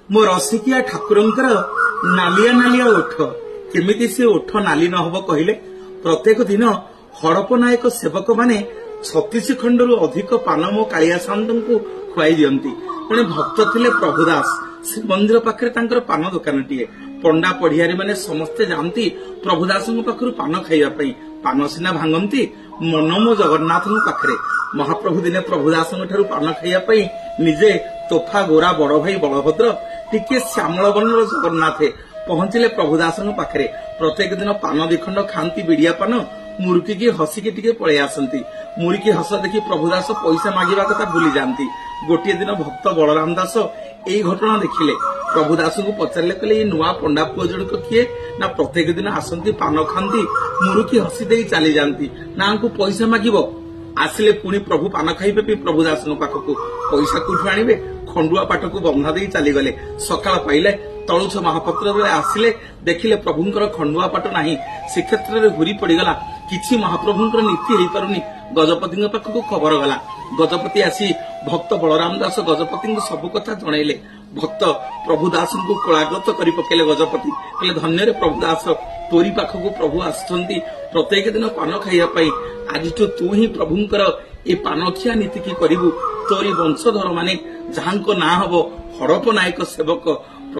मो रसिकिया ठाकुरंकर नालिया नालिया ओठ केमिति से ओठ नाली न हबो कहले प्रत्येक दिन हड़प नायक सेवक माने 36 खंडरू अधिक पान मो कालिया सामंतଙ୍କୁ खुआई दियंती। जने भक्त थिले प्रभुदास श्रीमंदिर पाखरे तांकर पान दुकानटीए पंडा पढ़ियारी माने समस्ते जानती प्रभुदासଙ୍କ पाखरु पान खाइबा पई पान सिना भांगंती मन मो जगन्नाथଙ୍କ पाखरे महाप्रभु दिने प्रभुदासଙ୍କ ठारु पान खाइबा पई निजे तोफा गोरा बड़ भाई बलभद्र टिके श्यामल वर्णर जगन्नाथे पहुंचिले प्रभुदासଙ୍କ पाखरे प्रत्येक दिन पान दिखंड खांती बिड़िया पान मुरुकी की हसिकी टिके पळे आसंती। मुरुकी हस देखि प्रभुदास पैसा मागिबा कथा भूली जानती। गोटे दिन भक्त बलराम दास एई घटना देखिले प्रभुदास को पचारे कहले नुआ पंडा पुओ जणक किए ना प्रत्येक दिन आसंती पान खांती मुरुकी हसी दे चली जानती ना हमको पैसा मागिबो आसिले पुणी प्रभु पान खाइबे भी प्रभुदास पाखक पैसा कोठु आनिबे खंडुआ पाठ को बंधा दे चली गले। सकाळ पाइले तलुछ महापत्र आसिले देखिले प्रभुंकर खंडुआ पाठ नाही श्रीक्षेत्र रे हुरी पड़ीगला किछि महाप्रभुंकर नीति हेई पारुनी। गजपति पाखक खबर गला गजपति आसी भक्त बलराम दास गजपति सबु कथा जणैले। भक्त प्रभुदास को कोलाग्रत करि पकेले गजपति कहले धन्य रे प्रभुदास तोरी पाखक प्रभु आसुचंती प्रत्येक दिन पान खाइबा पई आज तू ही प्रभुंकर ए पानखिया नीति की करिबु तोरी वंशधर माने जहांको ना हबो हड़प नायक सेवक